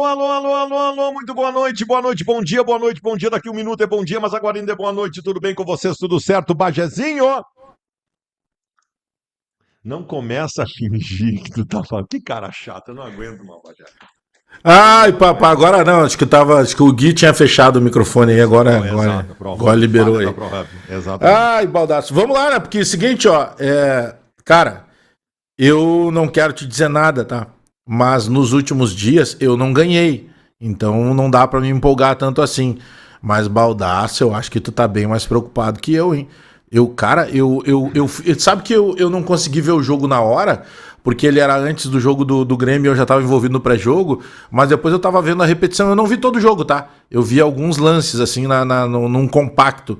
alô, muito boa noite, bom dia, daqui um minuto é bom dia, mas agora ainda é boa noite, tudo bem com vocês, tudo certo, Bajezinho? Não começa a fingir que tu tá falando, que cara chato, eu não aguento mal, Bajé. Ai, papai, agora não, acho que o Gui tinha fechado o microfone aí, agora liberou aí. Exatamente. Ai, baldaço, vamos lá, né, porque é o seguinte, ó, cara, eu não quero te dizer nada, tá? Mas nos últimos dias eu não ganhei. Então não dá pra me empolgar tanto assim. Mas baldaço, eu acho que tu tá bem mais preocupado que eu, hein? Sabe que eu não consegui ver o jogo na hora, porque ele era antes do jogo do Grêmio e eu já tava envolvido no pré-jogo, mas depois eu tava vendo a repetição, eu não vi todo o jogo, tá? Eu vi alguns lances, assim, num compacto.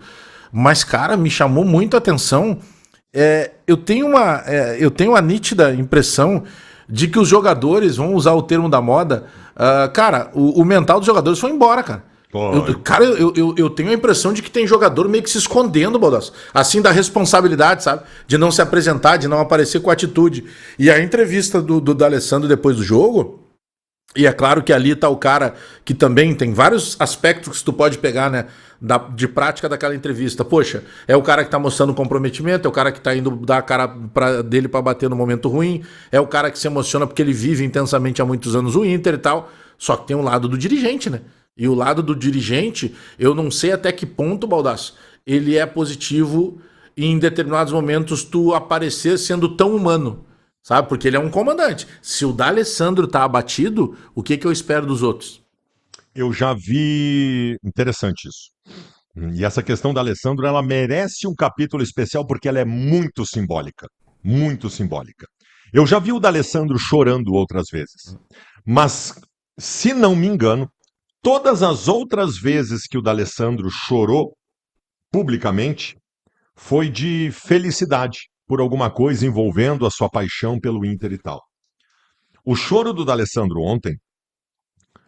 Mas, cara, me chamou muito a atenção. Eu tenho a nítida impressão de que os jogadores, vão usar o termo da moda, cara, o mental dos jogadores foi embora, cara. Eu tenho a impressão de que tem jogador meio que se escondendo, Baldasso. Assim, da responsabilidade, sabe? De não se apresentar, de não aparecer com atitude. E a entrevista do D'Alessandro depois do jogo, e é claro que ali tá o cara que também tem vários aspectos que tu pode pegar, né? De prática daquela entrevista. Poxa, é o cara que tá mostrando comprometimento, é o cara que tá indo dar a cara dele pra bater no momento ruim, é o cara que se emociona porque ele vive intensamente há muitos anos o Inter e tal. Só que tem um lado do dirigente, né? E o lado do dirigente, eu não sei até que ponto, Baldasso, ele é positivo e em determinados momentos tu aparecer sendo tão humano. Sabe? Porque ele é um comandante. Se o D'Alessandro tá abatido, o que eu espero dos outros? Eu já vi. Interessante isso. E essa questão da Alessandro, ela merece um capítulo especial porque ela é muito simbólica. Muito simbólica. Eu já vi o D'Alessandro chorando outras vezes. Mas, se não me engano, todas as outras vezes que o D'Alessandro chorou publicamente foi de felicidade por alguma coisa envolvendo a sua paixão pelo Inter e tal. O choro do D'Alessandro ontem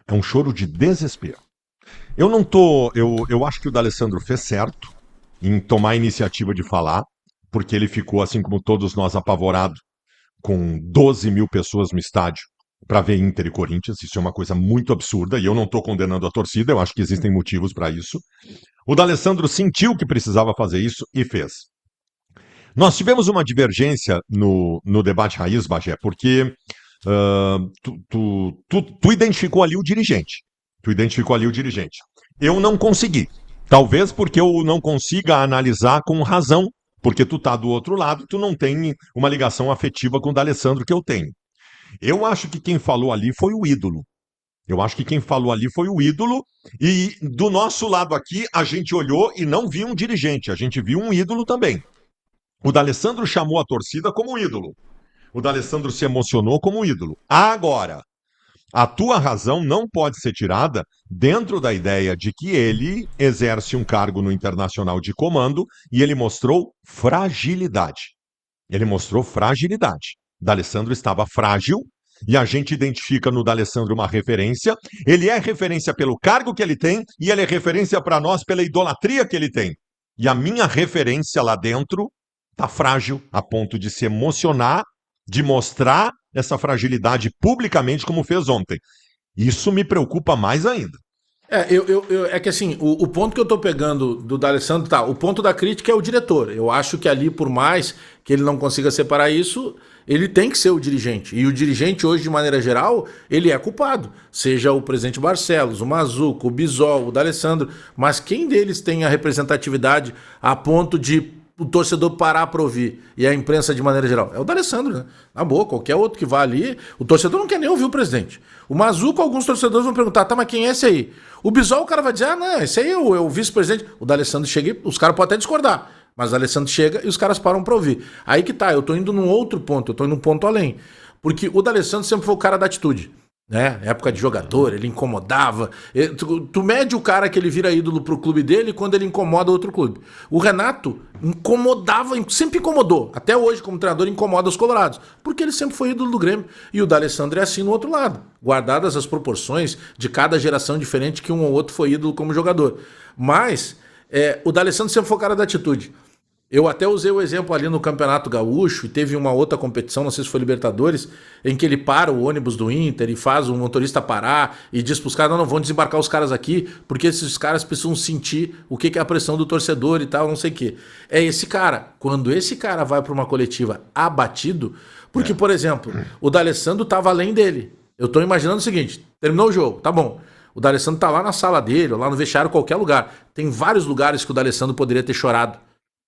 é um choro de desespero. Eu não tô. Eu acho que o D'Alessandro fez certo em tomar a iniciativa de falar, porque ele ficou, assim como todos nós, apavorado com 12 mil pessoas no estádio para ver Inter e Corinthians. Isso é uma coisa muito absurda e eu não estou condenando a torcida, eu acho que existem motivos para isso. O D'Alessandro sentiu que precisava fazer isso e fez. Nós tivemos uma divergência no debate raiz, Bagé, porque tu identificou ali o dirigente. Tu identificou ali o dirigente. Eu não consegui. Talvez porque eu não consiga analisar com razão, porque tu tá do outro lado, tu não tem uma ligação afetiva com o D'Alessandro que eu tenho. Eu acho que quem falou ali foi o ídolo. Eu acho que quem falou ali foi o ídolo, e do nosso lado aqui, a gente olhou e não viu um dirigente, a gente viu um ídolo também. O D'Alessandro chamou a torcida como ídolo. O D'Alessandro se emocionou como ídolo. Agora, a tua razão não pode ser tirada dentro da ideia de que ele exerce um cargo no Internacional de comando e ele mostrou fragilidade. Ele mostrou fragilidade. D'Alessandro estava frágil e a gente identifica no D'Alessandro uma referência. Ele é referência pelo cargo que ele tem e ele é referência para nós pela idolatria que ele tem. E a minha referência lá dentro está frágil a ponto de se emocionar, de mostrar essa fragilidade publicamente como fez ontem. Isso me preocupa mais ainda. É que assim, o ponto que eu tô pegando do D'Alessandro, tá, o ponto da crítica é o diretor. Eu acho que ali, por mais que ele não consiga separar isso, ele tem que ser o dirigente. E o dirigente hoje, de maneira geral, ele é culpado. Seja o presidente Barcelos, o Mazuco, o Bisol, o D'Alessandro. Mas quem deles tem a representatividade a ponto de o torcedor parar para ouvir, e a imprensa de maneira geral? É o D'Alessandro, né? Na boa, qualquer outro que vá ali, o torcedor não quer nem ouvir o presidente. O Mazuco, alguns torcedores vão perguntar, tá, mas quem é esse aí? O Bisol, o cara vai dizer, ah, não, esse aí é o vice-presidente. O D'Alessandro chega e os caras podem até discordar, mas o D'Alessandro chega e os caras param para ouvir. Aí que tá, eu tô indo num outro ponto, eu tô indo num ponto além. Porque o D'Alessandro sempre foi o cara da atitude. Né? Época de jogador, ele incomodava. Tu mede o cara que ele vira ídolo pro clube dele quando ele incomoda outro clube. O Renato incomodava, sempre incomodou. Até hoje, como treinador, incomoda os colorados. Porque ele sempre foi ídolo do Grêmio. E o D'Alessandro é assim no outro lado. Guardadas as proporções de cada geração diferente que um ou outro foi ídolo como jogador. Mas o D'Alessandro sempre foi o cara da atitude. Eu até usei o exemplo ali no Campeonato Gaúcho e teve uma outra competição, não sei se foi Libertadores, em que ele para o ônibus do Inter e faz o motorista parar e diz para os caras, não, vão desembarcar os caras aqui, porque esses caras precisam sentir o que é a pressão do torcedor e tal, não sei o quê. É esse cara. Quando esse cara vai para uma coletiva abatido, porque, por exemplo, o D'Alessandro estava além dele. Eu tô imaginando o seguinte, terminou o jogo, tá bom. O D'Alessandro tá lá na sala dele, ou lá no vestiário, qualquer lugar. Tem vários lugares que o D'Alessandro poderia ter chorado.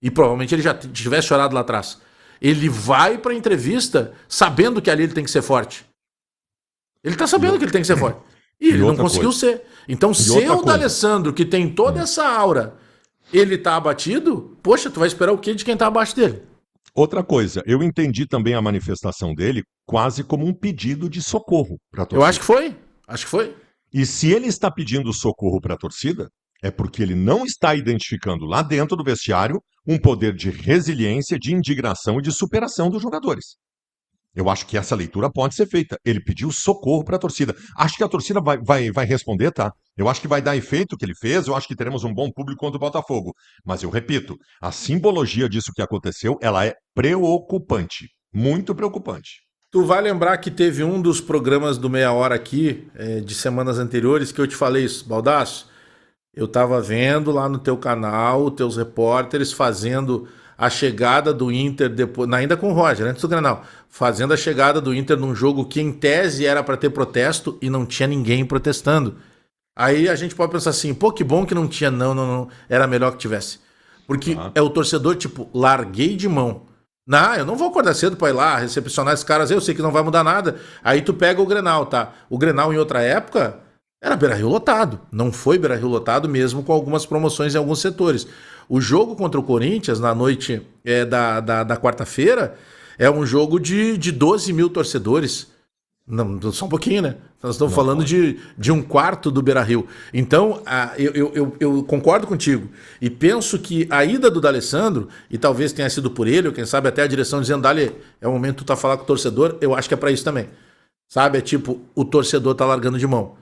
E provavelmente ele já tivesse chorado lá atrás. Ele vai pra entrevista sabendo que ali ele tem que ser forte. Ele tá sabendo que ele tem que ser forte. E ele não conseguiu ser. Então, se o D'Alessandro, que tem toda essa aura, ele tá abatido, poxa, tu vai esperar o quê de quem tá abaixo dele? Outra coisa, eu entendi também a manifestação dele quase como um pedido de socorro para a torcida. Eu acho que foi. Acho que foi. E se ele está pedindo socorro para a torcida, é porque ele não está identificando lá dentro do vestiário um poder de resiliência, de indignação e de superação dos jogadores. Eu acho que essa leitura pode ser feita. Ele pediu socorro para a torcida. Acho que a torcida vai responder, tá? Eu acho que vai dar efeito o que ele fez, eu acho que teremos um bom público contra o Botafogo. Mas eu repito, a simbologia disso que aconteceu, ela é preocupante. Muito preocupante. Tu vai lembrar que teve um dos programas do Meia Hora aqui, de semanas anteriores, que eu te falei isso, Baldasso. Eu tava vendo lá no teu canal, os teus repórteres fazendo a chegada do Inter, depois, ainda com o Roger, antes do Grenal, fazendo a chegada do Inter num jogo que em tese era para ter protesto e não tinha ninguém protestando. Aí a gente pode pensar assim, pô, que bom que não tinha, não, era melhor que tivesse. Porque é o torcedor, tipo, larguei de mão. Não, eu não vou acordar cedo pra ir lá recepcionar esses caras, eu sei que não vai mudar nada. Aí tu pega o Grenal, tá? O Grenal em outra época era Beira-Rio lotado. Não foi Beira-Rio lotado mesmo com algumas promoções em alguns setores. O jogo contra o Corinthians, na noite da quarta-feira, é um jogo de 12 mil torcedores. Não, só um pouquinho, né? Nós estamos falando de um quarto do Beira-Rio. Então, eu concordo contigo. E penso que a ida do D'Alessandro, e talvez tenha sido por ele, ou quem sabe até a direção dizendo, Dali, é o momento de tu tá falar com o torcedor, eu acho que é para isso também. Sabe? É tipo, o torcedor tá largando de mão.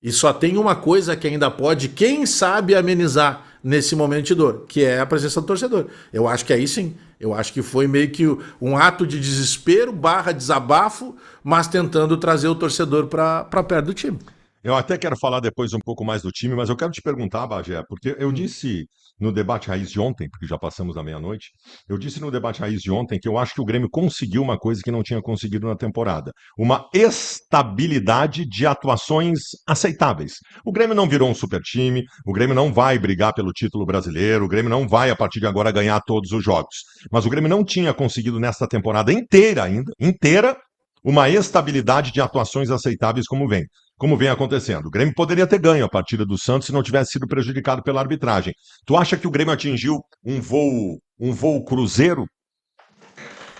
E só tem uma coisa que ainda pode, quem sabe, amenizar nesse momento de dor, que é a presença do torcedor. Eu acho que aí sim. Eu acho que foi meio que um ato de desespero / desabafo, mas tentando trazer o torcedor para perto do time. Eu até quero falar depois um pouco mais do time, mas eu quero te perguntar, Bagé, porque eu disse no debate raiz de ontem, porque já passamos da meia-noite, eu disse no debate raiz de ontem que eu acho que o Grêmio conseguiu uma coisa que não tinha conseguido na temporada: uma estabilidade de atuações aceitáveis. O Grêmio não virou um super time, o Grêmio não vai brigar pelo título brasileiro, o Grêmio não vai, a partir de agora, ganhar todos os jogos. Mas o Grêmio não tinha conseguido nesta temporada inteira uma estabilidade de atuações aceitáveis como vem acontecendo. O Grêmio poderia ter ganho a partida do Santos se não tivesse sido prejudicado pela arbitragem. Tu acha que o Grêmio atingiu um voo cruzeiro?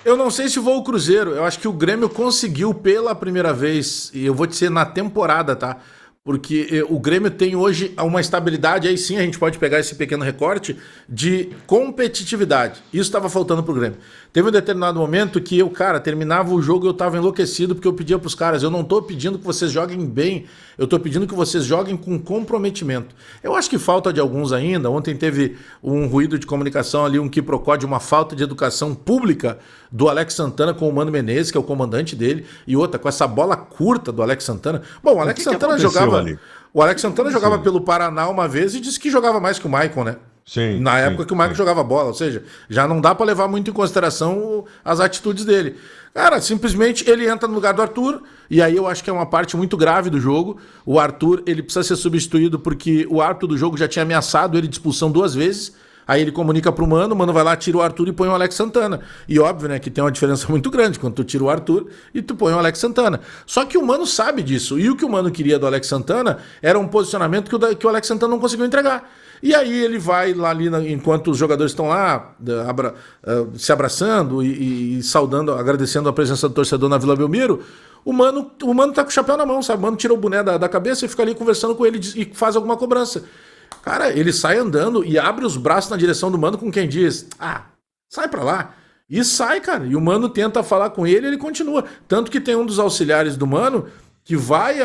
Eu não sei se voo cruzeiro. Eu acho que o Grêmio conseguiu pela primeira vez, e eu vou te dizer na temporada, tá? Porque o Grêmio tem hoje uma estabilidade, aí sim a gente pode pegar esse pequeno recorte, de competitividade. Isso estava faltando pro Grêmio. Teve um determinado momento que eu, cara, terminava o jogo e eu tava enlouquecido porque eu pedia pros caras, eu não tô pedindo que vocês joguem bem, eu tô pedindo que vocês joguem com comprometimento. Eu acho que falta de alguns ainda. Ontem teve um ruído de comunicação ali, um quiprocó de uma falta de educação pública do Alex Santana com o Mano Menezes, que é o comandante dele, e outra, com essa bola curta do Alex Santana. Bom, o Alex Santana jogava... Ali? O Alex Santana jogava pelo Paraná uma vez e disse que jogava mais que o Maicon, né? Sim, na época que o Maicon jogava bola, ou seja, já não dá pra levar muito em consideração as atitudes dele. Cara, simplesmente ele entra no lugar do Arthur, e aí eu acho que é uma parte muito grave do jogo. O Arthur, ele precisa ser substituído porque o árbitro do jogo já tinha ameaçado ele de expulsão 2 vezes. Aí ele comunica pro Mano, o Mano vai lá, tira o Arthur e põe o Alex Santana. E óbvio, né, que tem uma diferença muito grande quando tu tira o Arthur e tu põe o Alex Santana. Só que o Mano sabe disso. E o que o Mano queria do Alex Santana era um posicionamento que o Alex Santana não conseguiu entregar. E aí ele vai lá ali, enquanto os jogadores estão lá se abraçando e saudando, agradecendo a presença do torcedor na Vila Belmiro, o Mano tá com o chapéu na mão, sabe? O Mano tira o boné da cabeça e fica ali conversando com ele e faz alguma cobrança. Cara, ele sai andando e abre os braços na direção do Mano com quem diz, sai pra lá. E sai, cara. E o Mano tenta falar com ele e ele continua. Tanto que tem um dos auxiliares do Mano que vai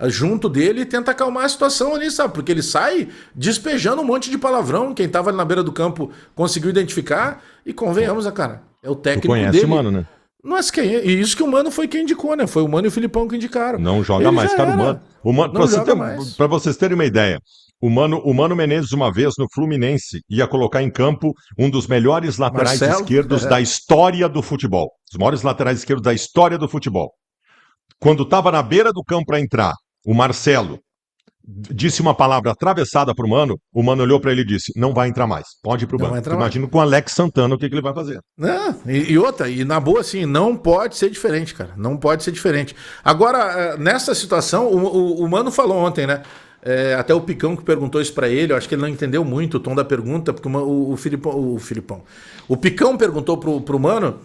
junto dele e tenta acalmar a situação ali, sabe? Porque ele sai despejando um monte de palavrão. Quem tava ali na beira do campo conseguiu identificar. E convenhamos, né, cara? É o técnico conhece dele. o Mano, né? Mas quem é? E isso que o Mano foi quem indicou, né? Foi o Mano e o Filipão que indicaram. Não joga Ele mais, já cara. era. O Mano Não joga mais. pra vocês terem uma ideia, o Mano Menezes, uma vez no Fluminense, ia colocar em campo um dos melhores laterais Marcelo? esquerdos da história do futebol. Os maiores laterais esquerdos da história do futebol. Quando estava na beira do campo para entrar, o Marcelo disse uma palavra atravessada pro Mano, o Mano olhou para ele e disse: não vai entrar mais, pode ir pro Não banco. vai entrar mais. Imagina com o Alex Santana o que ele vai fazer. Não, e outra, e na boa, assim, não pode ser diferente, cara. Não pode ser diferente. Agora, nessa situação, o Mano falou ontem, né? Até o Picão que perguntou isso pra ele, eu acho que ele não entendeu muito o tom da pergunta, porque o Filipão. O Picão perguntou pro Mano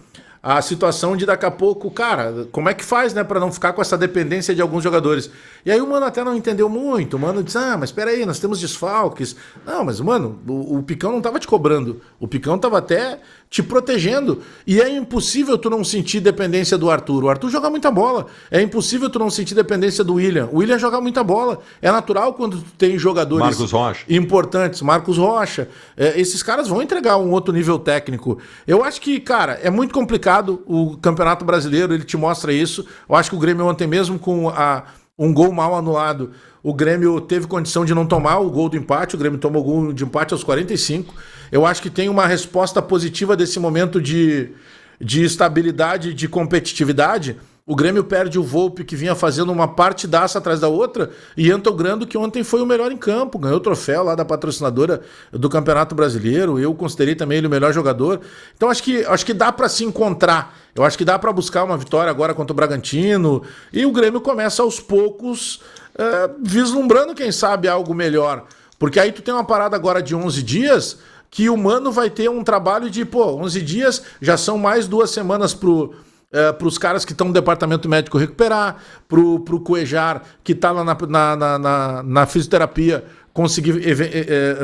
a situação de daqui a pouco, cara, como é que faz, né, pra não ficar com essa dependência de alguns jogadores. E aí o Mano até não entendeu muito, o Mano disse, mas espera aí, nós temos desfalques. Não, mas, mano, o Picão não tava te cobrando, o Picão tava até te protegendo. E é impossível tu não sentir dependência do Arthur. O Arthur joga muita bola. É impossível tu não sentir dependência do William. O William joga muita bola. É natural quando tu tem jogadores Marcos Rocha. importantes. Marcos Rocha. Esses caras vão entregar um outro nível técnico. Eu acho que, cara, é muito complicado o Campeonato Brasileiro, ele te mostra isso. Eu acho que o Grêmio ontem mesmo com um gol mal anulado, o Grêmio teve condição de não tomar o gol do empate, o Grêmio tomou o gol de empate aos 45. Eu acho que tem uma resposta positiva desse momento de estabilidade, de competitividade. O Grêmio perde o Volpi, que vinha fazendo uma partidaça atrás da outra, e entra o Grando, que ontem foi o melhor em campo, ganhou o troféu lá da patrocinadora do Campeonato Brasileiro. Eu considerei também ele o melhor jogador. Então acho que dá para se encontrar. Eu acho que dá para buscar uma vitória agora contra o Bragantino, e o Grêmio começa aos poucos vislumbrando, quem sabe, algo melhor. Porque aí tu tem uma parada agora de 11 dias, que o Mano vai ter um trabalho de, 11 dias já são mais 2 semanas para os caras que estão no departamento médico recuperar, pro Cuejar, que está lá na fisioterapia, conseguir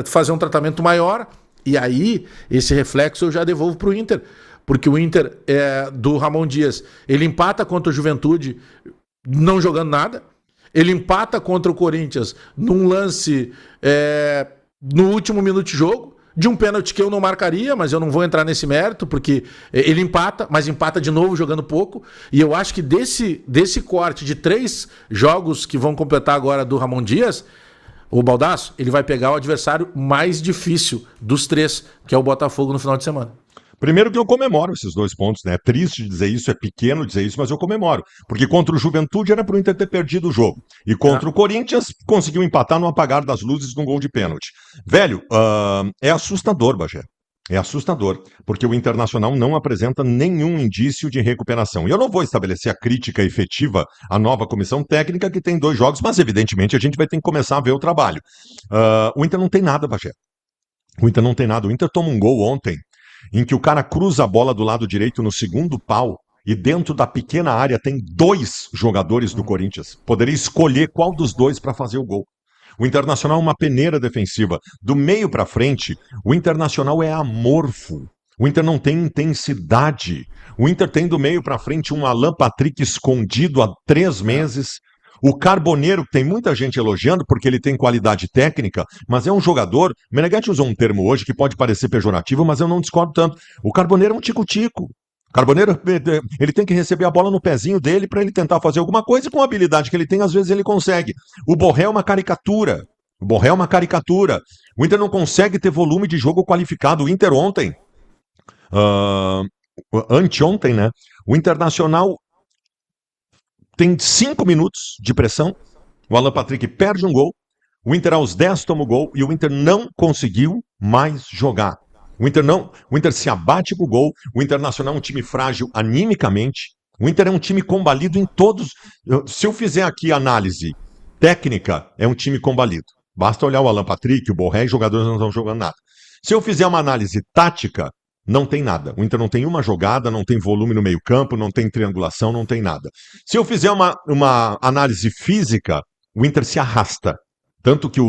fazer um tratamento maior. E aí, esse reflexo eu já devolvo pro Inter. Porque o Inter do Ramon Dias, ele empata contra o Juventude não jogando nada. Ele empata contra o Corinthians num lance no último minuto de jogo, de um pênalti que eu não marcaria, mas eu não vou entrar nesse mérito, porque ele empata, mas empata de novo jogando pouco. E eu acho que desse corte de 3 jogos que vão completar agora do Ramon Dias, o Baldasso, ele vai pegar o adversário mais difícil dos 3, que é o Botafogo no final de semana. Primeiro que eu comemoro esses 2 pontos, né? É triste dizer isso, é pequeno dizer isso, mas eu comemoro. Porque contra o Juventude era pro Inter ter perdido o jogo. E contra o Corinthians conseguiu empatar no apagar das luzes num gol de pênalti. Velho, é assustador, Bagé. É assustador, porque o Internacional não apresenta nenhum indício de recuperação. E eu não vou estabelecer a crítica efetiva à nova comissão técnica, que tem 2 jogos, mas evidentemente a gente vai ter que começar a ver o trabalho. O Inter não tem nada, Bagé. O Inter não tem nada. O Inter toma um gol ontem, em que o cara cruza a bola do lado direito no segundo pau, e dentro da pequena área tem 2 jogadores do Corinthians. Poderia escolher qual dos 2 para fazer o gol. O Internacional é uma peneira defensiva. Do meio para frente, o Internacional é amorfo. O Inter não tem intensidade. O Inter tem do meio para frente um Alan Patrick escondido há 3 meses. O Carboneiro, tem muita gente elogiando porque ele tem qualidade técnica, mas é um jogador. Meneghetti usou um termo hoje que pode parecer pejorativo, mas eu não discordo tanto. O Carboneiro é um tico-tico. O Carboneiro, ele tem que receber a bola no pezinho dele para ele tentar fazer alguma coisa, e com a habilidade que ele tem, às vezes ele consegue. O Borré é uma caricatura. O Inter não consegue ter volume de jogo qualificado. O Inter ontem, anteontem, né? O Internacional tem 5 minutos de pressão, o Alan Patrick perde um gol, o Inter aos 10 toma o gol e o Inter não conseguiu mais jogar. O Inter se abate com o gol, o Internacional é um time frágil animicamente, o Inter é um time combalido em todos. Se eu fizer aqui análise técnica, é um time combalido. Basta olhar o Alan Patrick, o Borré, e os jogadores não estão jogando nada. Se eu fizer uma análise tática, não tem nada. O Inter não tem uma jogada, não tem volume no meio-campo, não tem triangulação, não tem nada. Se eu fizer uma análise física, o Inter se arrasta. Tanto que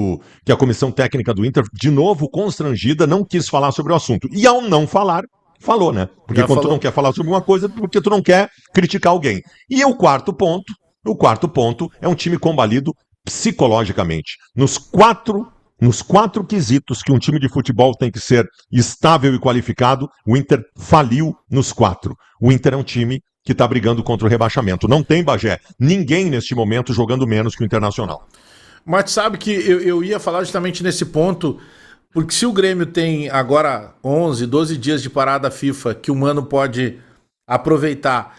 a comissão técnica do Inter, de novo constrangida, não quis falar sobre o assunto. E ao não falar, falou, né? Porque quando tu não quer falar sobre uma coisa, porque tu não quer criticar alguém. E o quarto ponto O quarto ponto é um time combalido psicologicamente. Nos quatro quesitos que um time de futebol tem que ser estável e qualificado, o Inter faliu nos 4. O Inter é um time que está brigando contra o rebaixamento. Não tem, Bagé, ninguém neste momento jogando menos que o Internacional. Mas sabe que eu ia falar justamente nesse ponto, porque se o Grêmio tem agora 11, 12 dias de parada FIFA que o Mano pode aproveitar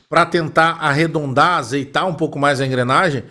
para tentar arredondar, azeitar um pouco mais a engrenagem,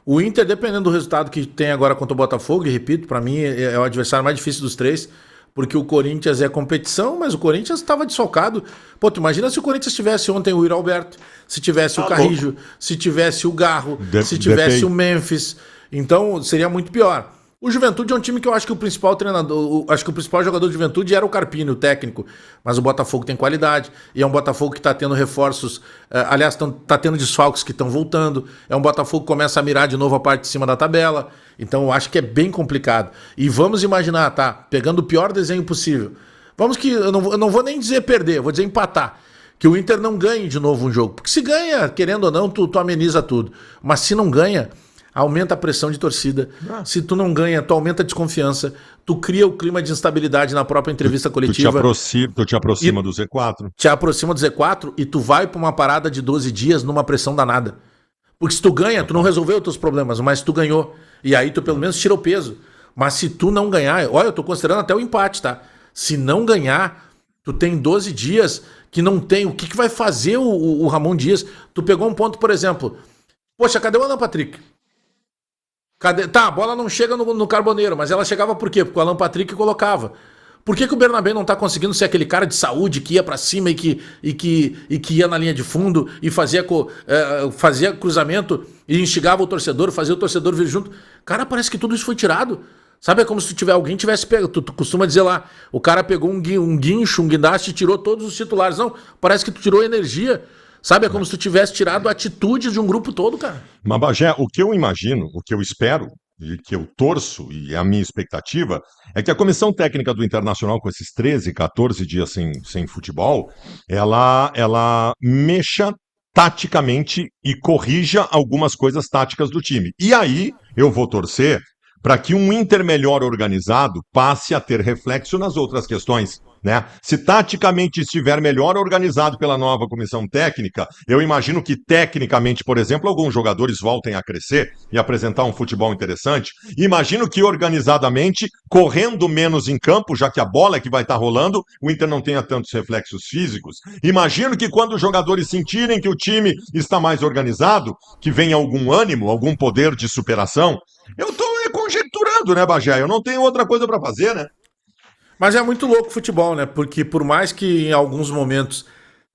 o Inter, dependendo do resultado que tem agora contra o Botafogo, e repito, para mim é o adversário mais difícil dos 3, porque o Corinthians é competição, mas o Corinthians estava desfalcado. Pô, tu imagina se o Corinthians tivesse ontem o Yuri Alberto, se tivesse o Carrijo, se tivesse o Garro, se tivesse o Memphis. Então seria muito pior. O Juventude é um time que eu acho que o principal treinador, acho que o principal jogador do Juventude era o Carpini, o técnico. Mas o Botafogo tem qualidade. E é um Botafogo que está tendo reforços. Aliás, está tendo desfalques que estão voltando. É um Botafogo que começa a mirar de novo a parte de cima da tabela. Então eu acho que é bem complicado. E vamos imaginar, tá? Pegando o pior desenho possível. Vamos que eu não vou nem dizer perder, eu vou dizer empatar. Que o Inter não ganhe de novo um jogo. Porque se ganha, querendo ou não, tu ameniza tudo. Mas se não ganha, aumenta a pressão de torcida. Se tu não ganha, tu aumenta a desconfiança. Tu cria o clima de instabilidade na própria entrevista coletiva. Tu te aproxima do Z4. Te aproxima do Z4 e tu vai pra uma parada de 12 dias numa pressão danada. Porque se tu ganha, tu não resolveu os teus problemas, mas tu ganhou. E aí tu pelo menos tira o peso. Mas se tu não ganhar, olha, eu tô considerando até o empate, tá? Se não ganhar, tu tem 12 dias que não tem. O que vai fazer o Ramon Dias? Tu pegou um ponto, por exemplo. Poxa, cadê o Alan Patrick? Tá, a bola não chega no Carboneiro, mas ela chegava por quê? Porque o Alan Patrick colocava. Por que o Bernabé não tá conseguindo ser aquele cara de saúde que ia pra cima e que ia na linha de fundo e fazia cruzamento e instigava o torcedor, fazia o torcedor vir junto? Cara, parece que tudo isso foi tirado. Sabe, é como se alguém tivesse pego. Tu costuma dizer lá, o cara pegou um guincho, um guindaste e tirou todos os titulares. Não, parece que tu tirou energia. Sabe, é como se tu tivesse tirado a atitude de um grupo todo, cara. Mas, Bagé, o que eu imagino, o que eu espero, e que eu torço, e a minha expectativa, é que a comissão técnica do Internacional, com esses 13, 14 dias sem futebol, ela mexa taticamente e corrija algumas coisas táticas do time. E aí eu vou torcer para que um Inter melhor organizado passe a ter reflexo nas outras questões. Né? Se taticamente estiver melhor organizado pela nova comissão técnica, eu imagino que tecnicamente, por exemplo, alguns jogadores voltem a crescer e apresentar um futebol interessante. Imagino que organizadamente, correndo menos em campo, já que a bola é que vai estar rolando, o Inter não tenha tantos reflexos físicos. Imagino que quando os jogadores sentirem que o time está mais organizado, que venha algum ânimo, algum poder de superação. Eu estou conjecturando, né, Bagé? Eu não tenho outra coisa para fazer, né? Mas é muito louco o futebol, né? Porque por mais que em alguns momentos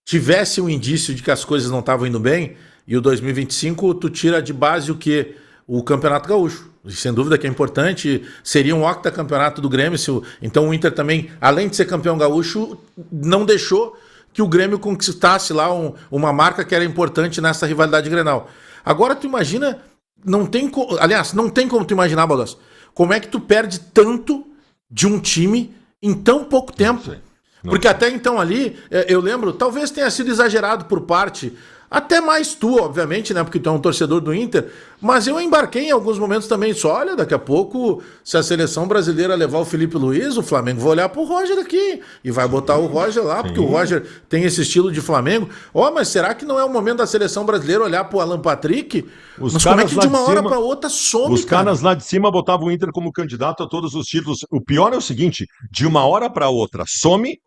tivesse um indício de que as coisas não estavam indo bem, e o 2025 tu tira de base o quê? O Campeonato Gaúcho. E sem dúvida que é importante, seria um octacampeonato do Grêmio. Então o Inter também, além de ser campeão gaúcho, não deixou que o Grêmio conquistasse lá uma marca que era importante nessa rivalidade Grenal. Agora tu imagina, não tem como tu imaginar, Baldasso, como é que tu perde tanto de um time em tão pouco tempo. Porque até então ali, eu lembro, talvez tenha sido exagerado por parte, até mais tu, obviamente, né? Porque tu é um torcedor do Inter, mas eu embarquei em alguns momentos também, só olha, daqui a pouco, se a seleção brasileira levar o Felipe Luiz, o Flamengo vai olhar pro Roger aqui, e vai botar o Roger lá, porque o Roger tem esse estilo de Flamengo. Mas será que não é o momento da seleção brasileira olhar pro Alan Patrick? Mas como é que de uma hora pra outra some, Os caras lá de cima botavam o Inter como candidato a todos os títulos. O pior é o seguinte, de uma hora pra outra some,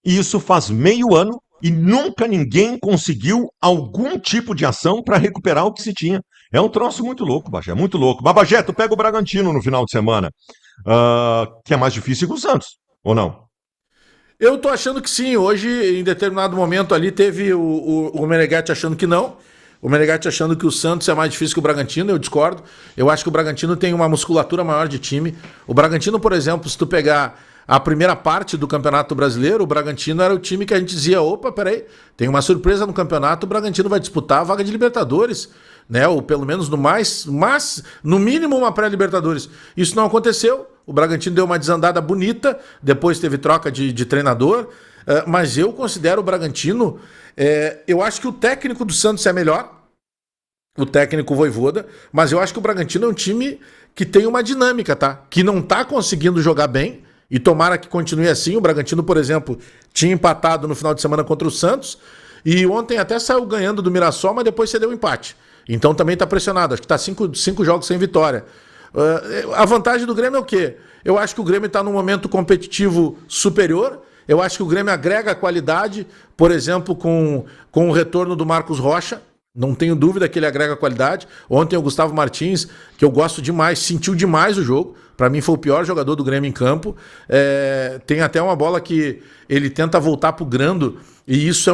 e isso faz meio ano, e nunca ninguém conseguiu algum tipo de ação para recuperar o que se tinha. É um troço muito louco, Bagé, muito louco. Mas, Bagé, tu pega o Bragantino no final de semana, que é mais difícil que o Santos, ou não? Eu tô achando que sim. Hoje, em determinado momento ali, teve o Meneghetti achando que não. O Meneghetti achando que o Santos é mais difícil que o Bragantino, eu discordo. Eu acho que o Bragantino tem uma musculatura maior de time. O Bragantino, por exemplo, se tu pegar a primeira parte do Campeonato Brasileiro, o Bragantino era o time que a gente dizia, opa, peraí, tem uma surpresa no campeonato, o Bragantino vai disputar a vaga de Libertadores, né? Ou pelo menos no mínimo uma pré-Libertadores. Isso não aconteceu, o Bragantino deu uma desandada bonita, depois teve troca de treinador, mas eu considero o Bragantino, eu acho que o técnico do Santos é melhor. o técnico Vojvoda, mas eu acho que o Bragantino é um time que tem uma dinâmica, tá? Que não tá conseguindo jogar bem, e tomara que continue assim. O Bragantino, por exemplo, tinha empatado no final de semana contra o Santos, e ontem até saiu ganhando do Mirassol, mas depois cedeu um empate. Então também tá pressionado, acho que tá cinco jogos sem vitória. A vantagem do Grêmio é o quê? Eu acho que o Grêmio está num momento competitivo superior. Eu acho que o Grêmio agrega qualidade, por exemplo, com o retorno do Marcos Rocha. Não tenho dúvida que ele agrega qualidade. Ontem o Gustavo Martins, que eu gosto demais, sentiu demais o jogo. Para mim foi o pior jogador do Grêmio em campo. Tem até uma bola que ele tenta voltar pro Grando, e isso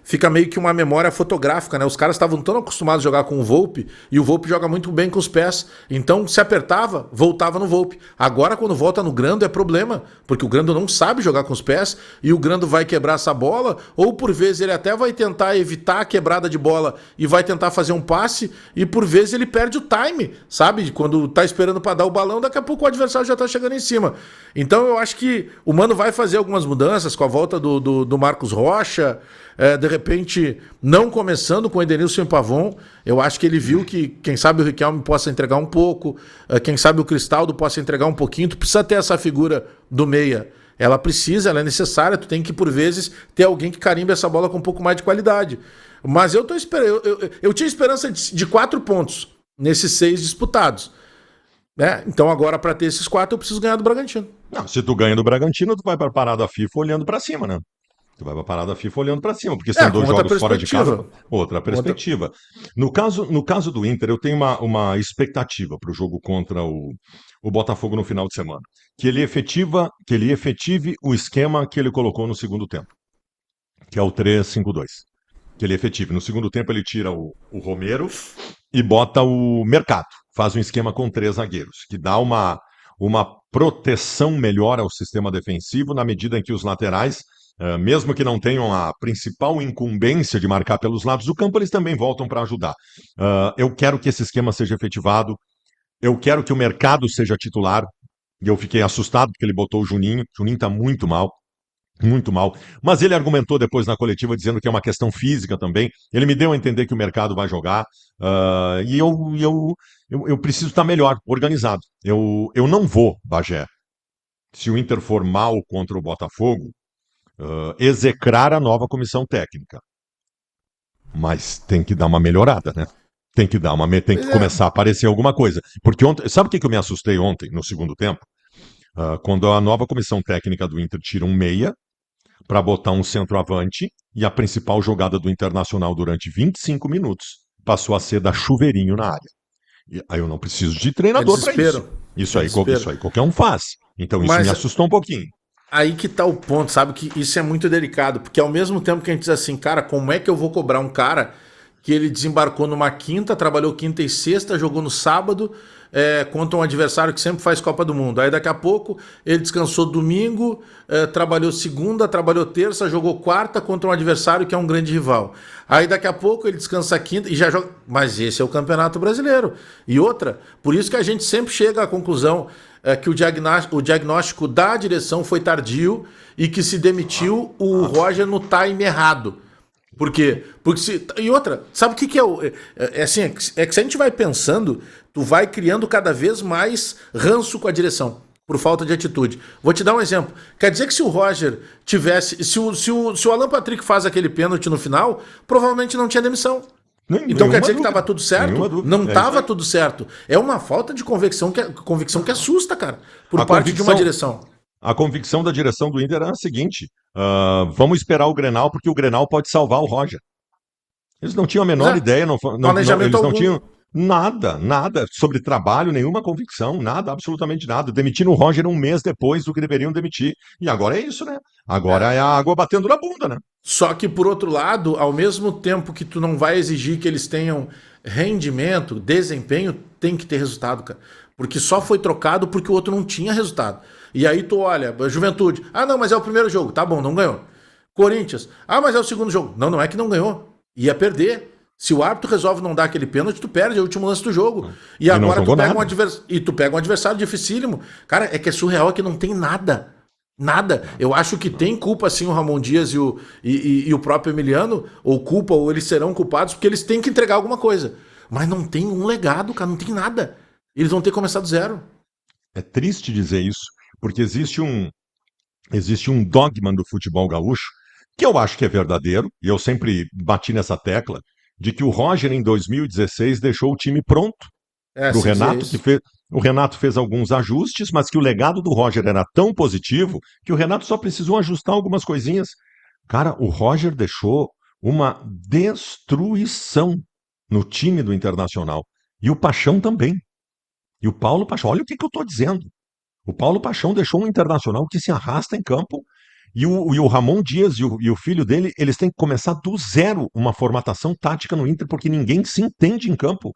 fica meio que uma memória fotográfica, né? Os caras estavam tão acostumados a jogar com o Volpi, e o Volpi joga muito bem com os pés. Então, se apertava, voltava no Volpi. Agora, quando volta no Grando, é problema, porque o Grando não sabe jogar com os pés, e o Grando vai quebrar essa bola, ou por vezes ele até vai tentar evitar a quebrada de bola e vai tentar fazer um passe, e por vezes ele perde o time, sabe? Quando tá esperando para dar o balão, daqui a pouco o adversário já tá chegando em cima. Então, eu acho que o Mano vai fazer algumas mudanças com a volta do Marcos Rocha, de repente não começando com o Edenilson e Pavon. Eu acho que ele viu que quem sabe o Riquelme possa entregar um pouco, quem sabe o Cristaldo possa entregar um pouquinho. Tu precisa ter essa figura do meia, ela é necessária, tu tem que por vezes ter alguém que carimbe essa bola com um pouco mais de qualidade. Mas eu tinha esperança de 4 pontos nesses 6 disputados, né? Então agora, para ter esses 4, eu preciso ganhar do Bragantino. Não, se tu ganha do Bragantino, tu vai pra parada FIFA olhando pra cima, né? Tu vai pra parada FIFA olhando pra cima, porque são 2 jogos fora de casa, outra perspectiva. No caso do Inter, eu tenho uma expectativa pro jogo contra o Botafogo no final de semana. Que ele efetive o esquema que ele colocou no segundo tempo, que é o 3-5-2. Que ele efetive. No segundo tempo, ele tira o Romero e bota o Mercado. Faz um esquema com 3 zagueiros, que dá uma proteção melhor ao sistema defensivo, na medida em que os laterais, mesmo que não tenham a principal incumbência de marcar pelos lados do campo, eles também voltam para ajudar. Eu quero que esse esquema seja efetivado, eu quero que o Mercado seja titular, e eu fiquei assustado porque ele botou o Juninho está muito mal. Muito mal. Mas ele argumentou depois na coletiva dizendo que é uma questão física também. Ele me deu a entender que o Mercado vai jogar. E eu preciso estar melhor, organizado. Eu não vou, Bagé, se o Inter for mal contra o Botafogo, execrar a nova comissão técnica. Mas tem que dar uma melhorada, né? Tem que começar a aparecer alguma coisa. Porque ontem, sabe o que eu me assustei ontem, no segundo tempo? Quando a nova comissão técnica do Inter tira um meia para botar um centroavante, e a principal jogada do Internacional durante 25 minutos passou a ser dar chuveirinho na área. E aí eu não preciso de treinador para isso. Isso aí qualquer um faz. Então isso me assustou um pouquinho. Aí que tá o ponto, sabe? Que isso é muito delicado, porque ao mesmo tempo que a gente diz assim, cara, como é que eu vou cobrar um cara que ele desembarcou numa quinta, trabalhou quinta e sexta, jogou no sábado, contra um adversário que sempre faz Copa do Mundo. Aí daqui a pouco ele descansou domingo, trabalhou segunda, trabalhou terça, jogou quarta contra um adversário que é um grande rival. Aí daqui a pouco ele descansa quinta e já joga. Mas esse é o Campeonato Brasileiro. E outra, por isso que a gente sempre chega à conclusão que o diagnóstico da direção foi tardio e que se demitiu o Roger no time errado. Por quê? E outra, sabe o que é assim, é que se a gente vai pensando, tu vai criando cada vez mais ranço com a direção, por falta de atitude. Vou te dar um exemplo. Quer dizer que se o Roger tivesse... Se o Alan Patrick faz aquele pênalti no final, provavelmente não tinha demissão. Então quer dizer que estava tudo certo? Não estava tudo certo. É uma falta de convicção que assusta, cara, por parte de uma direção. A convicção da direção do Inter era a seguinte: vamos esperar o Grenal, porque o Grenal pode salvar o Roger. Eles não tinham a menor ideia, eles não tinham nada sobre trabalho, nenhuma convicção, nada, absolutamente nada. Demitiram o Roger um mês depois do que deveriam demitir. E agora é isso, né? Agora é a água batendo na bunda, né? Só que, por outro lado, ao mesmo tempo que tu não vai exigir que eles tenham rendimento, desempenho, tem que ter resultado, cara. Porque só foi trocado porque o outro não tinha resultado. E aí tu olha, Juventude, não, mas é o primeiro jogo, tá bom, não ganhou. Corinthians, mas é o segundo jogo. Não é que não ganhou, ia perder. Se o árbitro resolve não dar aquele pênalti, tu perde, é o último lance do jogo. E agora tu pega um adversário dificílimo. Cara, é que é surreal, é que não tem nada. Nada. Eu acho que tem culpa sim o Ramon Dias e o próprio Emiliano, ou culpa, ou eles serão culpados, porque eles têm que entregar alguma coisa. Mas não tem um legado, cara, não tem nada. Eles vão ter que começar do zero. É triste dizer isso, porque existe um dogma do futebol gaúcho, que eu acho que é verdadeiro, e eu sempre bati nessa tecla, de que o Roger, em 2016, deixou o time pronto para o Se dizer Renato, isso. o Renato fez alguns ajustes, mas que o legado do Roger era tão positivo que o Renato só precisou ajustar algumas coisinhas. Cara, o Roger deixou uma destruição no time do Internacional. E o Paixão também. E o Paulo Paixão, olha o que eu estou dizendo. O Paulo Paixão deixou um Internacional que se arrasta em campo. E o Ramon Dias e o filho dele, eles têm que começar do zero uma formatação tática no Inter, porque ninguém se entende em campo.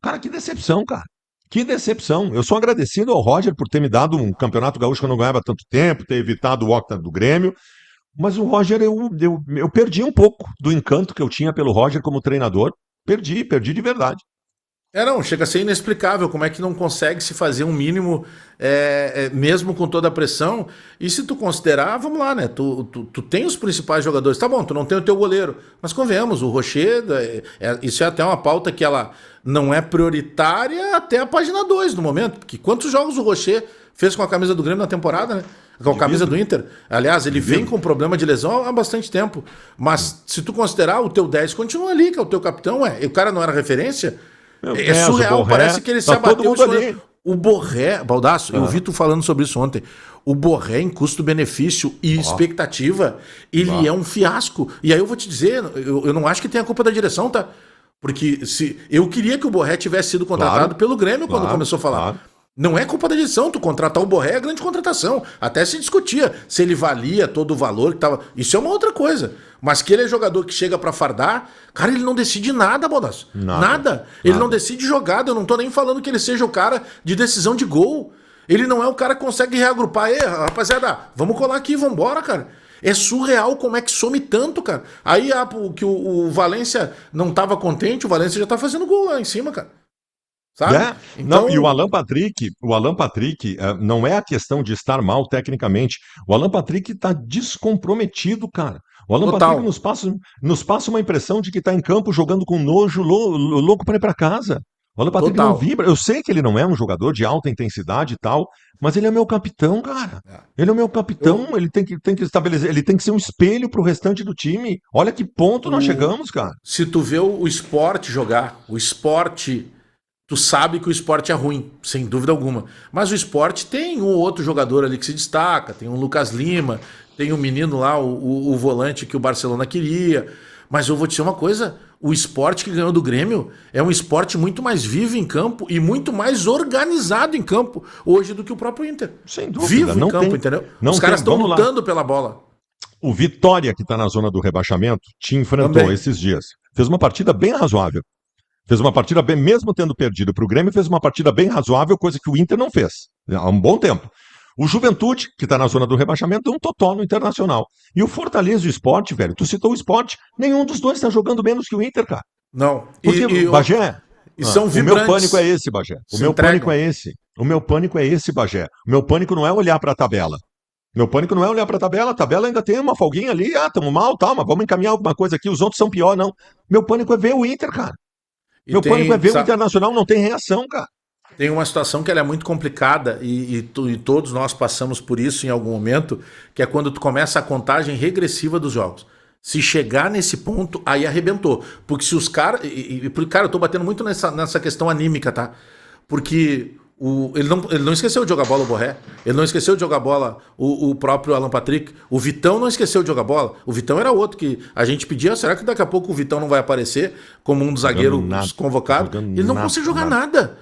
Cara, que decepção, cara. Que decepção. Eu sou agradecido ao Roger por ter me dado um campeonato gaúcho que eu não ganhava há tanto tempo, ter evitado o octa do Grêmio. Mas o Roger, eu perdi um pouco do encanto que eu tinha pelo Roger como treinador. Perdi de verdade. Não, chega a ser inexplicável como é que não consegue se fazer um mínimo, mesmo com toda a pressão. E se tu considerar, vamos lá, né? Tu tem os principais jogadores, tá bom, tu não tem o teu goleiro, mas convenhamos, o Rocher, isso é até uma pauta que ela não é prioritária até a página 2 no momento, porque quantos jogos o Rocher fez com a camisa do Grêmio na temporada, né? Com a camisa do Inter. Aliás, ele vem com problema de lesão há bastante tempo. Mas se tu considerar, o teu 10 continua ali, que é o teu capitão, o cara não era referência. É surreal, parece que ele se abateu. O Borré, Baldasso, eu vi tu falando sobre isso ontem. O Borré, em custo-benefício e expectativa, ele é um fiasco. E aí eu vou te dizer, eu não acho que tenha culpa da direção, tá? Porque eu queria que o Borré tivesse sido contratado pelo Grêmio quando começou a falar. Não é culpa da direção, tu contratar o Borré é grande contratação. Até se discutia se ele valia todo o valor que tava. Isso é uma outra coisa. Mas que ele é jogador que chega pra fardar, cara, ele não decide nada, Baldasso. Nada. Ele não decide jogada. Eu não tô nem falando que ele seja o cara de decisão de gol. Ele não é o cara que consegue reagrupar. Rapaziada, vamos colar aqui, vambora, cara. É surreal como é que some tanto, cara. Aí que o Valência não tava contente, o Valência já tá fazendo gol lá em cima, cara. Sabe? Então... Não, e o Alan Patrick, não é a questão de estar mal tecnicamente. O Alan Patrick está descomprometido, cara. O Alan Patrick nos passa uma impressão de que está em campo jogando com nojo, louco para ir para casa. O Alan Patrick não vibra. Eu sei que ele não é um jogador de alta intensidade e tal, mas ele é meu capitão, cara. Ele é o meu capitão, ele tem que estabelecer, ele tem que ser um espelho pro restante do time. Olha que ponto nós chegamos, cara. Se tu vê o Sport jogar, o Sport, tu sabe que o Sport é ruim, sem dúvida alguma. Mas o Sport tem um ou outro jogador ali que se destaca, tem o Lucas Lima, tem o menino lá, o volante que o Barcelona queria. Mas eu vou te dizer uma coisa, o Sport que ganhou do Grêmio é um Sport muito mais vivo em campo e muito mais organizado em campo hoje do que o próprio Inter. Sem dúvida. Vivo em campo, entendeu? Os caras estão lutando pela bola. O Vitória, que está na zona do rebaixamento, te enfrentou esses dias. Fez uma partida bem razoável. Fez uma partida bem, mesmo tendo perdido para o Grêmio, fez uma partida bem razoável, coisa que o Inter não fez há um bom tempo. O Juventude, que está na zona do rebaixamento, deu um totó no Internacional. E o Fortaleza e o Sport, velho, tu citou o Sport, nenhum dos dois está jogando menos que o Inter, cara. Não. Porque, Bagé, são o meu pânico é esse, Bagé. O meu pânico é esse. O meu pânico é esse, Bagé. O meu pânico não é olhar para a tabela. Meu pânico não é olhar para a tabela ainda tem uma folguinha ali, estamos mal, tá, mas vamos encaminhar alguma coisa aqui, os outros são pior, não. Meu pânico é ver o Inter, cara. Meu pânico é ver o Internacional não tem reação, cara. Tem uma situação que ela é muito complicada e todos nós passamos por isso em algum momento, que é quando tu começa a contagem regressiva dos jogos. Se chegar nesse ponto, aí arrebentou. Porque se os caras... Cara, eu tô batendo muito nessa questão anímica, tá? Porque... Ele não esqueceu de jogar bola, o Borré. Ele não esqueceu de jogar bola, o próprio Alan Patrick. O Vitão não esqueceu de jogar bola. O Vitão era outro que a gente pedia. Será que daqui a pouco o Vitão não vai aparecer como um dos zagueiros convocados? Ele não consegue jogar nada.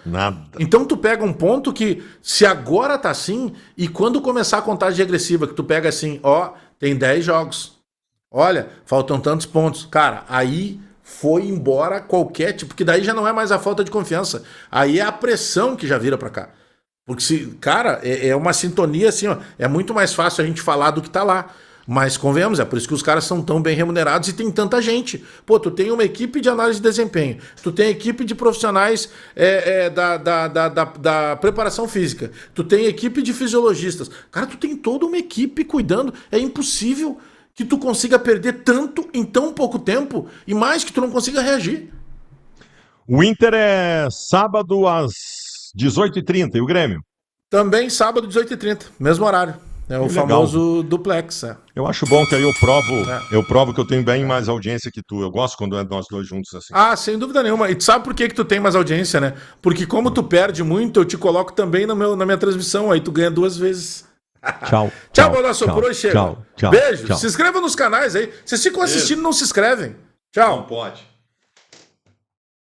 Então tu pega um ponto que, se agora tá assim, e quando começar a contagem regressiva, que tu pega assim, tem 10 jogos. Olha, faltam tantos pontos. Cara, aí... foi embora qualquer tipo, porque daí já não é mais a falta de confiança, aí é a pressão que já vira pra cá. Porque, cara, é uma sintonia assim, ó, é muito mais fácil a gente falar do que tá lá. Mas convenhamos, é por isso que os caras são tão bem remunerados e tem tanta gente. Pô, tu tem uma equipe de análise de desempenho, tu tem equipe de profissionais da preparação física, tu tem equipe de fisiologistas. Cara, tu tem toda uma equipe cuidando, é impossível que tu consiga perder tanto em tão pouco tempo e mais que tu não consiga reagir. O Inter é sábado às 18h30 e o Grêmio? Também sábado, 18h30, mesmo horário. É o famoso duplex. Eu acho bom que aí eu provo que eu tenho bem mais audiência que tu. Eu gosto quando é nós dois juntos assim. Ah, sem dúvida nenhuma. E tu sabe por que tu tem mais audiência, né? Porque como tu perde muito, eu te coloco também na minha transmissão, aí tu ganha 2 vezes. Tchau. Tchau, Baldasso, por hoje chega. Tchau. Beijo. Se inscreva nos canais aí. Vocês ficam assistindo e não se inscrevem. Tchau. Não pode.